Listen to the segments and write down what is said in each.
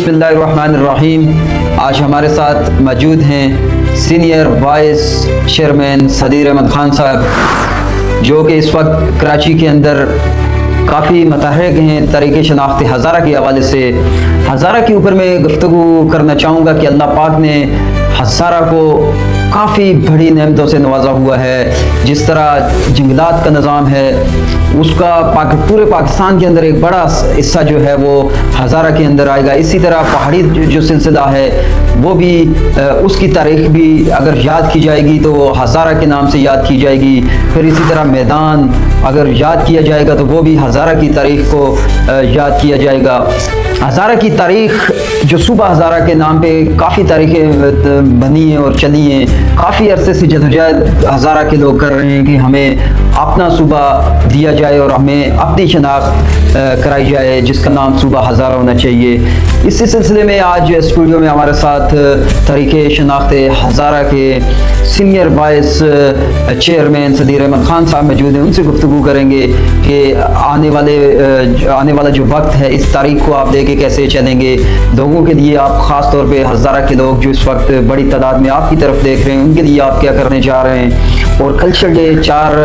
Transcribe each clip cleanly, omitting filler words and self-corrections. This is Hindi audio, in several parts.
बिस्मिल्लाहिर्रहमानिर्रहीम। आज हमारे साथ मौजूद हैं senior vice chairman Sadeer Ahmed Khan साहब, जो कि इस वक्त कराची के अंदर काफ़ी मतहरक हैं तरीक़े शनाख्त हज़ारा के हवाले से। हज़ारा के ऊपर मैं गुफ्तगू करना चाहूँगा कि अल्लाह पाक ने हज़ारा को काफ़ी बड़ी नेमतों से नवाजा हुआ है। जिस तरह जंगलात का निज़ाम है, उसका पूरे पाकिस्तान के अंदर एक बड़ा हिस्सा जो है वो हज़ारा के अंदर आएगा। इसी तरह पहाड़ी जो सिलसिला है वो भी उसकी तारीख़ भी अगर याद की जाएगी तो वो हज़ारा के नाम से याद की जाएगी। फिर इसी तरह मैदान अगर याद किया जाएगा तो वो भी हज़ारा की तारीख़ को याद किया जाएगा। हज़ारा की तारीख़ जो सूबा हज़ारा के नाम पे काफ़ी तारीखें बनी हैं और चली हैं। काफ़ी अरसे से जदोजहद हज़ारा के लोग कर रहे हैं कि हमें अपना सूबा दिया जाए और हमें अपनी शनाख्त कराई जाए, जिसका नाम सूबा हज़ारा होना चाहिए। इसी सिलसिले में आज स्टूडियो में हमारे साथ तरीक़े शनाख्त हज़ारा के senior vice chairman Sadeer Ahmed Khan साहब मौजूद हैं। उनसे गुफ्तगू करेंगे कि आने वाला जो वक्त है, इस तारीख को आप लेके कैसे चलेंगे। लोगों के लिए आप ख़ास तौर पे हज़ारा के लोग जो इस वक्त बड़ी तादाद में आपकी तरफ देख रहे हैं, उनके लिए आप क्या करने जा रहे हैं। और कल्चर डे 4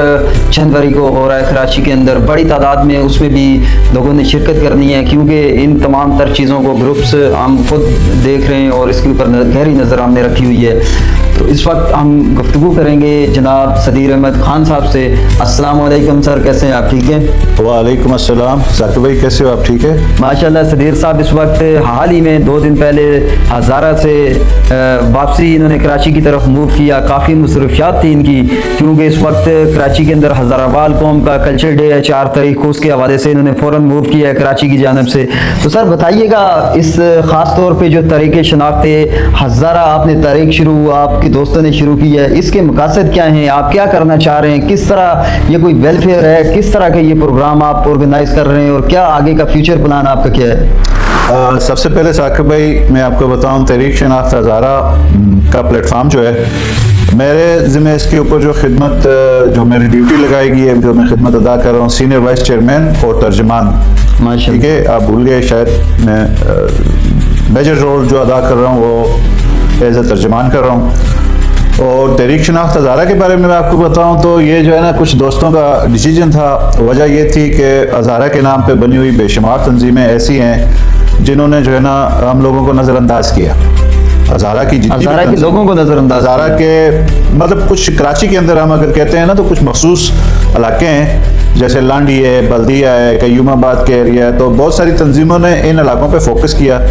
जनवरी को हो रहा है कराची के अंदर बड़ी तादाद में, उसमें भी लोगों ने शिरकत करनी है, क्योंकि इन तमाम तर चीज़ों को ग्रुप्स हम खुद देख रहे हैं और इसके ऊपर गहरी नज़र हमने रखी हुई है। तो इस वक्त हम गुफ्तगू करेंगे जनाब सदीर अहमद खान साहब से। अस्सलाम वालेकुम सर, कैसे हैं आप? ठीक हैं? वालेकुम अस्सलाम। जाकिर भाई कैसे हो आप? ठीक है माशाल्लाह। सदीर साहब इस वक्त हाल ही में 2 दिन पहले हज़ारा से वापसी इन्होंने कराची की तरफ मूव किया। काफ़ी मसरूफियात थी इनकी, क्योंकि इस वक्त कराची के अंदर हज़ारावाल कौम का कल्चर डे है 4 तारीख को, उसके हवाले से इन्होंने फ़ौरन मूव किया है कराची की जानिब से। तो सर बताइएगा, इस ख़ास तौर पर जो तरीक़े शनाख्त हज़ारा आपने तारीख शुरू आपके दोस्तों ने शुरू की है, इसके मकसद क्या हैं? आप क्या करना चाह रहे हैं? किस तरह ये कोई वेलफेयर है? किस तरह के ये प्रोग्राम आप ऑर्गेनाइज कर रहे हैं और क्या आगे का फ्यूचर प्लान आपका क्या है? सबसे पहले साकिब भाई मैं आपको बताऊं, तहरीक शनाख्त हज़ारा का प्लेटफॉर्म जो है, मेरे ज़िम्मे इसके ऊपर जो खिदमत जो मेरी ड्यूटी लगाई गई है, जो मैं खिदमत अदा कर रहा हूँ, सीनियर वाइस चेयरमैन और तर्जमान। ठीक है, आप भूल गए शायद, मैं मेजर रोल जो अदा कर रहा हूँ वो एज ए तर्जमान कर रहा हूँ। और तहरीक शनाख्त हज़ारा के बारे में मैं आपको बताऊं तो ये जो है ना, कुछ दोस्तों का डिसीजन था। वजह ये थी कि हज़ारा के नाम पे बनी हुई बेशुमार तंजीमें ऐसी हैं जिन्होंने जो है ना हम लोगों को नज़रअंदाज किया। हज़ारा की जितनी लोगों को नज़रअंदाज, हज़ारा के मतलब कुछ कराची के अंदर हम अगर कहते हैं ना तो कुछ मखसूस इलाके हैं, जैसे लांडी है, बल्दिया है, कयूमाबाद के एरिया है। तो बहुत सारी तंजीमों ने इन इलाकों पर फोकस किया,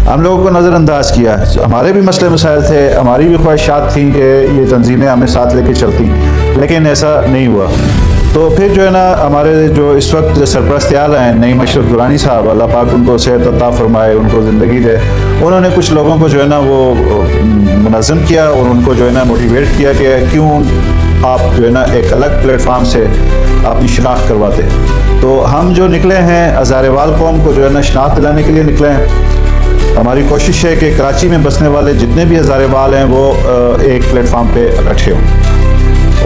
हम लोगों को नज़रअंदाज किया। हमारे भी मसले मसाइल थे, हमारी भी ख्वाहिशात थी कि ये तंजीमें हमें साथ लेके चलती, लेकिन ऐसा नहीं हुआ। तो फिर जो है ना, हमारे जो इस वक्त सरपरस्त आला हैं नईम अशरफ दुरानी साहब, अल्लाह पाक उनको सेहत अता फरमाए, उनको ज़िंदगी दे, उन्होंने कुछ लोगों को जो है ना वो मुनज़्ज़म किया और उनको जो है ना मोटिवेट किया कि क्यों आप जो है ना एक अलग प्लेटफार्म से अपनी शनाख्त करवाते। तो हम जो निकले हैं हज़ारेवाल कौम को जो है ना शनाख्त दिलाने के लिए निकले हैं। हमारी कोशिश है कि कराची में बसने वाले जितने भी हज़ारेवाल हैं वो एक प्लेटफार्म पे इकट्ठे हों।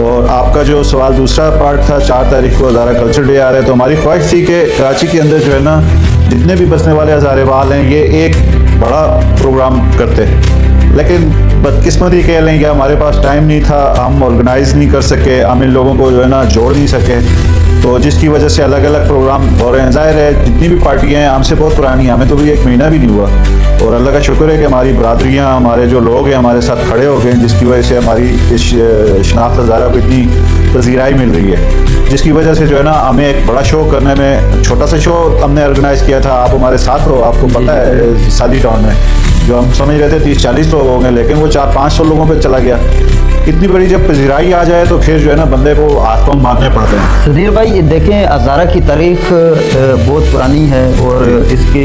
और आपका जो सवाल दूसरा पार्ट था, 4 तारीख को हज़ारा कल्चर डे आ रहा है, तो हमारी ख्वाहिश थी कि कराची के अंदर जो है ना जितने भी बसने वाले हज़ारेवाल हैं ये एक बड़ा प्रोग्राम करते हैं, लेकिन बदकिस्मती कह लें कि हमारे पास टाइम नहीं था, हम ऑर्गेनाइज़ नहीं कर सके, हम इन लोगों को जो है ना जोड़ नहीं सके। तो जिसकी वजह से अलग अलग प्रोग्राम हो रहे हैं। ज़ाहिर है जितनी भी पार्टियाँ हैं हमसे बहुत पुरानी, हमें तो भी 1 महीना भी नहीं हुआ, और अल्लाह का शुक्र है कि हमारी बरादरियाँ, हमारे जो लोग हैं हमारे साथ खड़े हो गए, जिसकी वजह से हमारी इस शनाख्त हज़ारा को इतनी पज़ीराई मिल रही है, जिसकी वजह से जो है ना हमें एक बड़ा शो करने में, छोटा सा शो हमने ऑर्गेनाइज़ किया था। आप हमारे साथ हो, आपको पता है सादी टाउन में जो हम समझ रहे थे 30-40 लोग होंगे, लेकिन वो 400-500 लोगों पर चला गया। इतनी बड़ी जब पज़ीराई आ जाए तो फिर जो है ना बंदे को हाथ पांव मारने पड़ते हैं। सदीर भाई ये देखें, हज़ारा की तारीख बहुत पुरानी है और इसके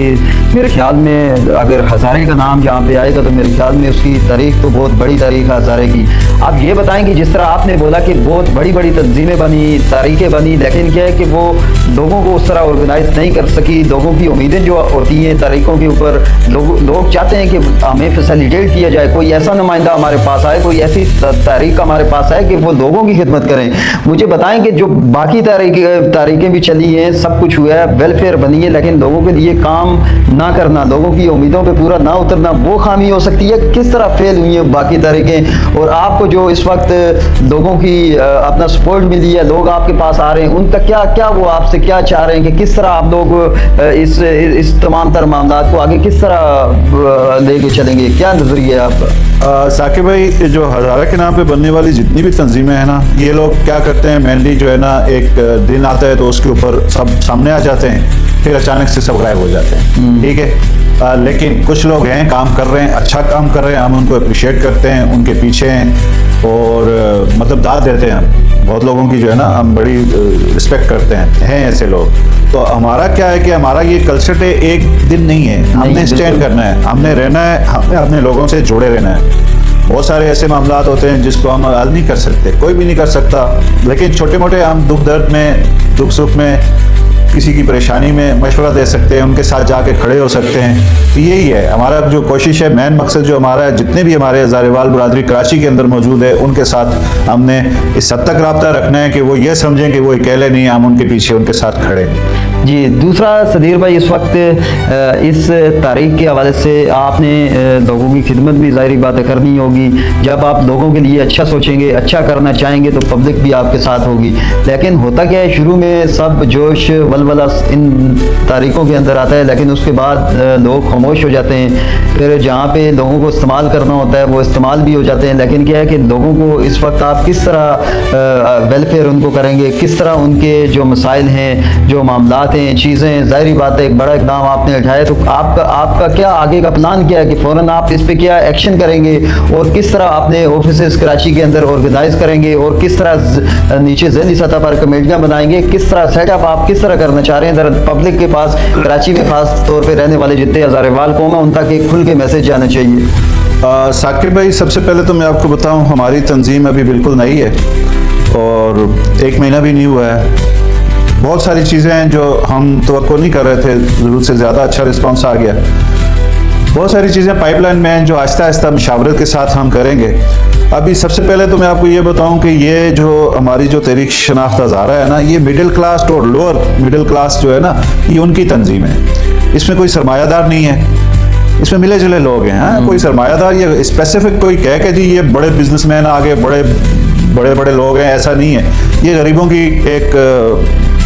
मेरे ख्याल में अगर हज़ारे का नाम जहाँ पे आएगा तो मेरे ख्याल में उसकी तारीख तो बहुत बड़ी तारीख है हज़ारे की। आप ये बताएं कि जिस तरह आपने बोला कि बहुत बड़ी बड़ी तंजीमें बनी, तारीखें बनी, लेकिन क्या है कि वो लोगों को उस तरह ऑर्गेनाइज नहीं कर सकी। लोगों की उम्मीदें जो होती हैं तरीक़ों के ऊपर, लोग चाहते हैं कि हमें फैसिलिटेट किया जाए, कोई ऐसा नुमाइंदा हमारे पास आए, कोई ऐसी तारीख हमारे पास आए कि वो लोगों की खिदमत करें। मुझे बताएं कि जो बाकी तारीखें भी चली हैं, सब कुछ हुआ है, वेलफेयर बनी है, लेकिन लोगों के लिए काम ना करना, लोगों की उम्मीदों पे पूरा ना उतरना, वो खामी हो सकती है। किस तरह फेल हुई हैं बाकी तारीखें, और आपको जो इस वक्त लोगों की अपना सपोर्ट मिली है, लोग आपके पास आ रहे हैं, उनका क्या क्या वो आपसे क्या चाह रहे हैं कि किस तरह आप लोग इस तमाम तर मामला को आगे किस तरह लेके चलेंगे, क्या नजरिया है आपका? साकिब भाई, जो हज़ारा के नाम पे बनने वाली जितनी भी तंजीमें हैं ना, ये लोग क्या करते हैं, मेनली जो है ना, एक दिन आता है तो उसके ऊपर सब सामने आ जाते हैं, फिर अचानक से सब गायब हो जाते हैं। ठीक है, लेकिन कुछ लोग हैं, काम कर रहे हैं, अच्छा काम कर रहे हैं, हम उनको अप्रिशिएट करते हैं, उनके पीछे हैं और मतलब दाद देते हैं। हम बहुत लोगों की जो है ना, हम बड़ी रिस्पेक्ट करते हैं ऐसे लोग। तो हमारा क्या है कि हमारा ये कल्चर एक दिन नहीं है, हमने स्टैंड करना है, हमने रहना है, हमने अपने लोगों से जुड़े रहना है। बहुत सारे ऐसे मामला होते हैं जिसको हम हल नहीं कर सकते, कोई भी नहीं कर सकता, लेकिन छोटे मोटे हम दुख दर्द में, दुख सुख में, किसी की परेशानी में मशवरा दे सकते हैं, उनके साथ जाके खड़े हो सकते हैं। तो यही है हमारा जो कोशिश है, मेन मकसद जो हमारा है, जितने भी हमारे हज़ारेवाल बरादरी कराची के अंदर मौजूद है, उनके साथ हमने इस हद तक रब्ता रखना है कि वो ये समझें कि वो अकेले नहीं, हम उनके पीछे उनके साथ खड़े हैं। जी, दूसरा सदीर भाई, इस वक्त इस तारीख के हवाले से आपने लोगों की खिदमत भी ज़ाहिरी बात करनी होगी। जब आप लोगों के लिए अच्छा सोचेंगे, अच्छा करना चाहेंगे, तो पब्लिक भी आपके साथ होगी। लेकिन होता क्या है, शुरू में सब जोश वलवला इन तारीखों के अंदर आता है, लेकिन उसके बाद लोग खामोश हो जाते हैं। फिर जहाँ पे लोगों को इस्तेमाल करना होता है वो इस्तेमाल भी हो जाते हैं। लेकिन क्या है कि लोगों को इस वक्त आप किस तरह वेलफेयर उनको करेंगे, किस तरह उनके जो मसाइल हैं, जो मामला हैं, चीज़ें, ज़ाहिरी बात है एक बड़ा इक़दाम आपने उठाया, तो आपका क्या आगे का प्लान क्या है कि फ़ौरन आप इस पे क्या एक्शन करेंगे, और किस तरह अपने ऑफिसेस कराची के अंदर ऑर्गेनाइज करेंगे, और किस तरह नीचे ज़िली सतह पर कमेटियाँ बनाएंगे, किस तरह सेटअप आप किस तरह करना चाह रहे हैं? ज़रा पब्लिक के पास, कराची में खास तौर पर रहने वाले जितने हज़ारेवाल कौम है, उन तक एक खुल के मैसेज जाना चाहिए। साकिब भाई, सबसे पहले तो मैं आपको बताऊं, हमारी तंजीम अभी बिल्कुल नई है और 1 महीना भी नहीं हुआ है। बहुत सारी चीज़ें हैं जो हम तवक्को नहीं कर रहे थे, ज़रूरत से ज़्यादा अच्छा रिस्पांस आ गया। बहुत सारी चीज़ें पाइपलाइन में हैं जो आहिस्ता आहिस्ता मशावरत के साथ हम करेंगे। अभी सबसे पहले तो मैं आपको ये बताऊं कि ये जो हमारी जो तहरीक शनाख्त हज़ारा है ना, ये मिडिल क्लास और लोअर मिडिल क्लास जो है ना, ये उनकी तंजीम है। इसमें कोई सरमायादार नहीं है, इसमें मिले जुले लोग हैं। हाँ, कोई सरमायादार या स्पेसिफिक कोई कह के जी ये बड़े बिजनेसमैन आगे बड़े बड़े लोग हैं, ऐसा नहीं है। ये गरीबों की एक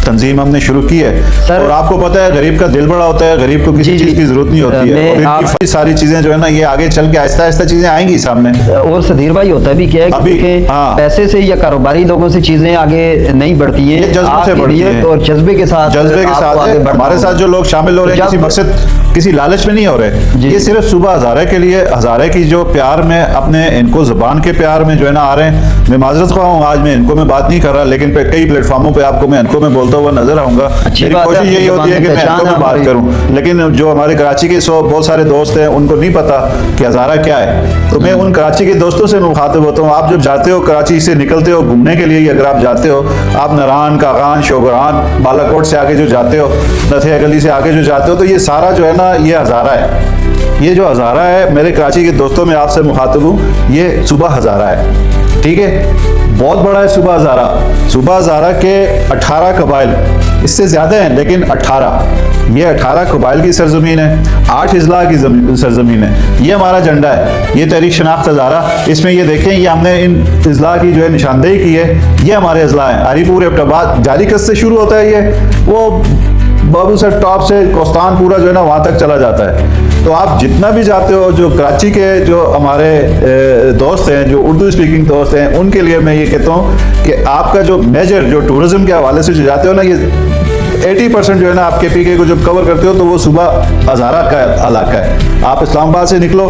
तंजीम हमने शुरू की है। और आपको पता है गरीब का दिल बड़ा होता है, गरीब को किसी चीज़ की जरूरत नहीं होती है, और इनकी सारी चीज़ें जो है ना, ये आगे चल के आहिस्ता आहिस्ता चीज़ें आएंगी सामने। और सदीर भाई, होता भी क्या है कि पैसे से या कारोबारी लोगों से चीज़ें आगे नहीं बढ़ती हैं, जज्बे से बढ़ती हैं, और जज्बे के साथ हमारे साथ जो लोग शामिल हो रहे हैं, किसी मकसद, किसी लालच में नहीं हो रहे। ये सिर्फ सुबह हज़ारे के लिए, हज़ारे की जो प्यार में, अपने इनको ज़बान के प्यार में जो है ना आ रहे हैं। मैं माजरत ख्वाह हूँ, आज मैं इनको में बात नहीं कर रहा, लेकिन कई प्लेटफॉर्मों पे आपको मैं इनको में बोलता हुआ नजर आऊंगा। मेरी कोशिश यही होती है कि मैं इनको में बात करूँ, लेकिन जो हमारे कराची के बहुत सारे दोस्त हैं, उनको नहीं पता कि हज़ारा क्या है। तो मैं उन कराची के दोस्तों से मुखातिब होता हूँ। आप जब जाते हो, कराची से निकलते हो घूमने के लिए, अगर आप जाते हो, आप नारान, कागान, शोगरान, बालाकोट से आगे जो जाते हो, नथिया गली से आगे जो जाते हो, तो ये सारा जो है ना, ये हज़ारा है। ये जो हज़ारा है, मेरे कराची के दोस्तों में आपसे मुखातिब हूँ, ये सूबा हज़ारा है। ठीक है, बहुत बड़ा है सूबा हज़ारा। सूबा हज़ारा के 18 कबाइल, इससे ज़्यादा हैं लेकिन 18, ये 18 कबाइल की सरजमीन है, 8 इज़ला की सरजमीन है। ये हमारा झंडा है, ये तहरीक शनाख्त हज़ारा। इसमें ये देखें, ये हमने इन इज़ला की जो है निशानदेही की है। ये हमारे इज़ला हैं, हरीपुर, एबटाबाद, जारीकस से शुरू होता है, ये वो बाबू सर टॉप से कोस्तान पूरा जो है ना वहाँ तक चला जाता है। तो आप जितना भी जाते हो, जो कराची के जो हमारे दोस्त हैं, जो उर्दू स्पीकिंग दोस्त हैं, उनके लिए मैं ये कहता हूँ कि आपका जो मेजर जो टूरिज्म के हवाले से जो जाते हो ना, ये 80% जो है ना आपके पीके को जब कवर करते हो, तो वो सुबह हज़ारा का इलाका है। आप इस्लामाबाद से निकलो,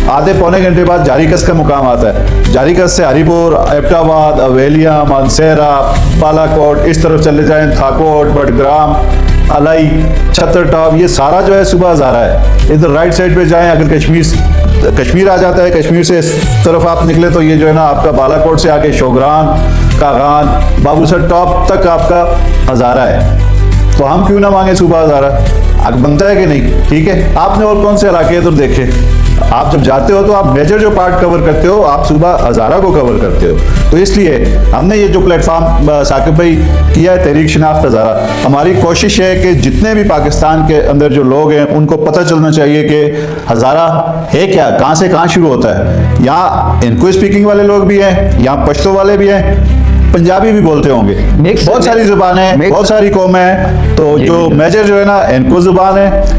आधे पौने घंटे बाद जारीकस का मुकाम आता है। जारीकस से हरीपुर, एबटाबाद, अवेलिया, मानसेरा, बालाकोट, इस तरफ चले जाएं, थाकोट, बडग्राम, अलाई, छतर टॉप, ये सारा जो है सुबह हज़ारा है। इधर राइट साइड पे जाएं, अगर कश्मीर आ जाता है, कश्मीर से इस तरफ आप निकले तो ये जो है ना आपका बालाकोट से आके शोगरान, कागान, बाबूसर टॉप तक आपका हज़ारा है। तो हम क्यों ना मांगे सूबा हज़ारा? हक बनता है कि नहीं? ठीक है, आपने और कौन से इलाके हैं तो देखे, आप जब जाते हो तो आप मेजर जो पार्ट कवर करते हो आप सूबा हज़ारा को कवर करते हो। तो इसलिए हमने ये जो प्लेटफॉर्म साकिब भाई किया है तहरीक शनाख्त हज़ारा, हमारी कोशिश है कि जितने भी पाकिस्तान के अंदर जो लोग हैं उनको पता चलना चाहिए कि हज़ारा है क्या, कहाँ से कहाँ शुरू होता है। यहाँ इनको स्पीकिंग वाले लोग भी हैं, यहाँ पश्तो वाले भी हैं, पंजाबी भी बोलते होंगे, Mix- बहुत सारी जुबानें हैं, mix- बहुत सारी कौमें हैं, तो जी, जो जी। मेजर जो है ना इनको जुबान है।